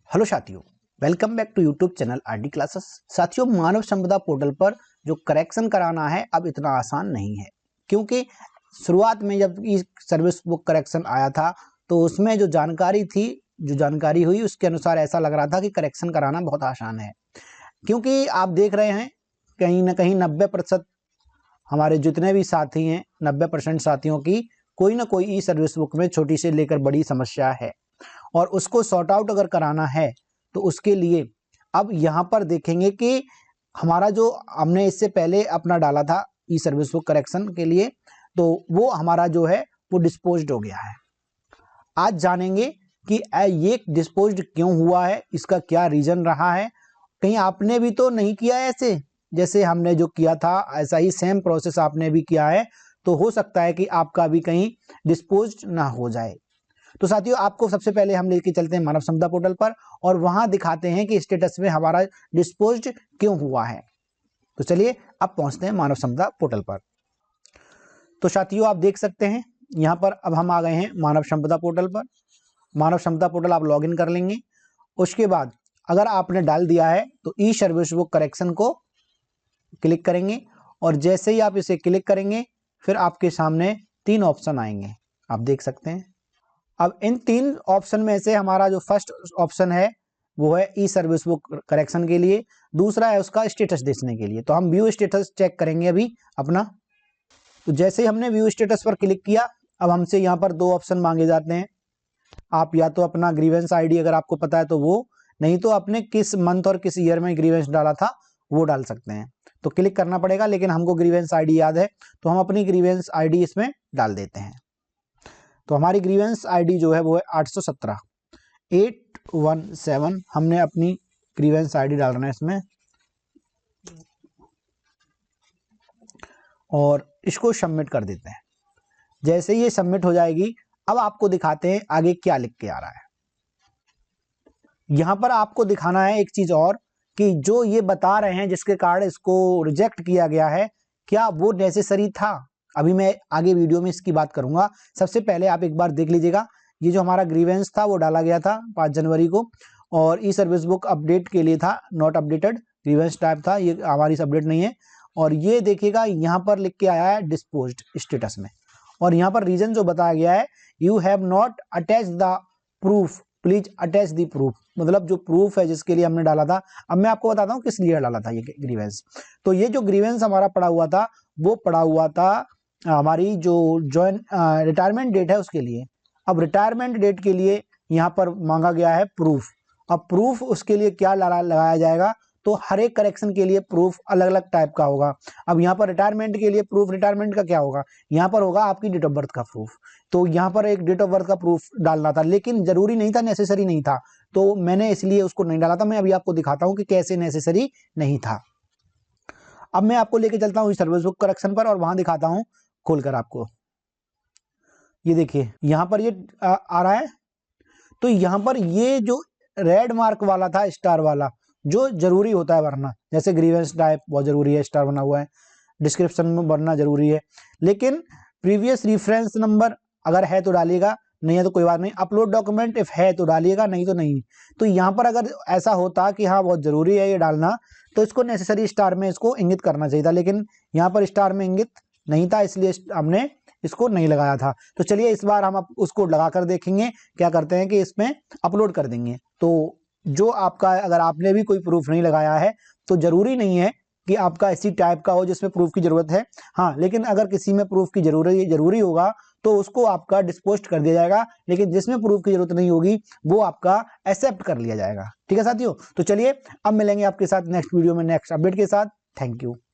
Hello साथियों, welcome back to YouTube channel RD classes. साथियों, मानव संपदा पोर्टल पर जो करेक्शन कराना है अब इतना आसान नहीं है, क्योंकि शुरुआत में जब ई सर्विस बुक करेक्शन आया था तो उसमें जो जानकारी हुई उसके अनुसार ऐसा लग रहा था कि करेक्शन कराना बहुत आसान है। क्योंकि आप देख रहे हैं कहीं ना कहीं 90% हमारे जितने भी साथी हैं, 90% साथियों की कोई ना कोई ई सर्विस बुक में छोटी से लेकर बड़ी समस्या है और उसको सॉर्ट आउट अगर कराना है तो उसके लिए अब यहाँ पर देखेंगे कि हमारा जो हमने इससे पहले अपना डाला था ई सर्विस बुक करेक्शन के लिए, तो वो हमारा जो है वो डिस्पोज्ड हो गया है। आज जानेंगे कि ये डिस्पोज्ड क्यों हुआ है, इसका क्या रीजन रहा है। कहीं आपने भी तो नहीं किया है ऐसे, जैसे हमने जो किया था ऐसा ही सेम प्रोसेस आपने भी किया है, तो हो सकता है कि आपका भी कहीं डिस्पोज्ड ना हो जाए। तो साथियों, आपको सबसे पहले हम लेके चलते हैं मानव संपदा पोर्टल पर और वहां दिखाते हैं कि स्टेटस में हमारा डिस्पोज्ड क्यों हुआ है। तो चलिए अब पहुंचते हैं मानव संपदा पोर्टल पर। तो साथियों, आप देख सकते हैं यहां पर अब हम आ गए हैं मानव संपदा पोर्टल पर। मानव संपदा पोर्टल आप लॉगिन कर लेंगे। उसके बाद अगर आपने डाल दिया है तो ई सर्विस बुक करेक्शन को क्लिक करेंगे और जैसे ही आप इसे क्लिक करेंगे फिर आपके सामने 3 ऑप्शन आएंगे, आप देख सकते हैं। अब इन 3 ऑप्शन में से हमारा जो फर्स्ट ऑप्शन है वो है ई सर्विस बुक करेक्शन के लिए, दूसरा है उसका स्टेटस देखने के लिए। तो हम व्यू स्टेटस चेक करेंगे अभी अपना। तो जैसे ही हमने व्यू स्टेटस पर क्लिक किया, अब हमसे यहाँ पर 2 ऑप्शन मांगे जाते हैं। आप या तो अपना ग्रीवेंस आईडी अगर आपको पता है तो वो, नहीं तो अपने किस मंथ और किस ईयर में ग्रीवेंस डाला था वो डाल सकते हैं। तो क्लिक करना पड़ेगा, लेकिन हमको ग्रीवेंस आईडी याद है तो हम अपनी ग्रीवेंस आईडी इसमें डाल देते हैं। तो हमारी ग्रीवेंस आईडी जो है वो है 817 हमने अपनी ग्रीवेंस आईडी डालना है इसमें और इसको सबमिट कर देते हैं। जैसे ये सबमिट हो जाएगी, अब आपको दिखाते हैं आगे क्या लिख के आ रहा है। यहां पर आपको दिखाना है एक चीज और कि जो ये बता रहे हैं जिसके कारण इसको रिजेक्ट किया गया है, क्या वो नेसेसरी था। अभी मैं आगे वीडियो में इसकी बात करूंगा। सबसे पहले आप एक बार देख लीजिएगा, ये जो हमारा ग्रीवेंस था वो डाला गया था 5 जनवरी को और ई सर्विस बुक अपडेट के लिए था, नॉट अपडेटेड ग्रीवेंस टाइप था, ये हमारी अपडेट नहीं है। और ये देखिएगा यहाँ पर लिख के आया है डिस्पोज्ड स्टेटस में, और यहाँ पर रीजन जो बताया गया है, you have not attach the proof, please attach the proof, मतलब जो प्रूफ है जिसके लिए हमने डाला था। अब मैं आपको बताता हूँ किस लिए डाला था ये ग्रीवेंस। तो ये जो ग्रीवेंस हमारा पड़ा हुआ था वो पड़ा हुआ था हमारी जो रिटायरमेंट डेट है उसके लिए। अब रिटायरमेंट डेट के लिए यहाँ पर मांगा गया है प्रूफ। अब प्रूफ उसके लिए क्या लगाया जाएगा, तो हर एक करेक्शन के लिए प्रूफ अलग अलग टाइप का होगा। अब यहाँ पर रिटायरमेंट के लिए प्रूफ, रिटायरमेंट का क्या होगा, यहाँ पर होगा आपकी डेट ऑफ बर्थ का प्रूफ। तो यहाँ पर एक डेट ऑफ बर्थ का प्रूफ डालना था, लेकिन जरूरी नहीं था, नेसेसरी नहीं था, तो मैंने इसलिए उसको नहीं डाला था। मैं अभी आपको दिखाता हूँ कि कैसे नेसेसरी नहीं था। अब मैं आपको लेके चलता हूँ सर्विस बुक करेक्शन पर और वहां दिखाता हूँ खोलकर आपको। ये देखिए यहाँ पर ये आ रहा है। तो यहाँ पर ये जो रेड मार्क वाला था, स्टार वाला, जो जरूरी होता है वरना, जैसे ग्रीवेंस टाइप बहुत जरूरी है, स्टार बना हुआ है, डिस्क्रिप्शन में भरना जरूरी है, लेकिन प्रीवियस रेफरेंस नंबर अगर है तो डालिएगा, नहीं है तो कोई बात नहीं। अपलोड डॉक्यूमेंट इफ है तो डालिएगा, नहीं तो नहीं। तो यहाँ पर अगर ऐसा होता कि हाँ बहुत जरूरी है ये डालना, तो इसको नेसेसरी स्टार में इसको इंगित करना चाहिए था, लेकिन यहाँ पर स्टार में इंगित नहीं था, इसलिए हमने इसको नहीं लगाया था। तो चलिए इस बार हम उसको लगा कर देखेंगे। क्या करते हैं कि इसमें अपलोड कर देंगे। तो जो आपका, अगर आपने भी कोई प्रूफ नहीं लगाया है तो जरूरी नहीं है कि आपका इसी टाइप का हो जिसमें प्रूफ की जरूरत है। हाँ, लेकिन अगर किसी में प्रूफ की जरूरी होगा तो उसको आपका डिस्पोस्ट कर दिया जाएगा, लेकिन जिसमें प्रूफ की जरूरत नहीं होगी वो आपका एक्सेप्ट कर लिया जाएगा। ठीक है साथियों, तो चलिए अब मिलेंगे आपके साथ नेक्स्ट वीडियो में नेक्स्ट अपडेट के साथ। Thank you.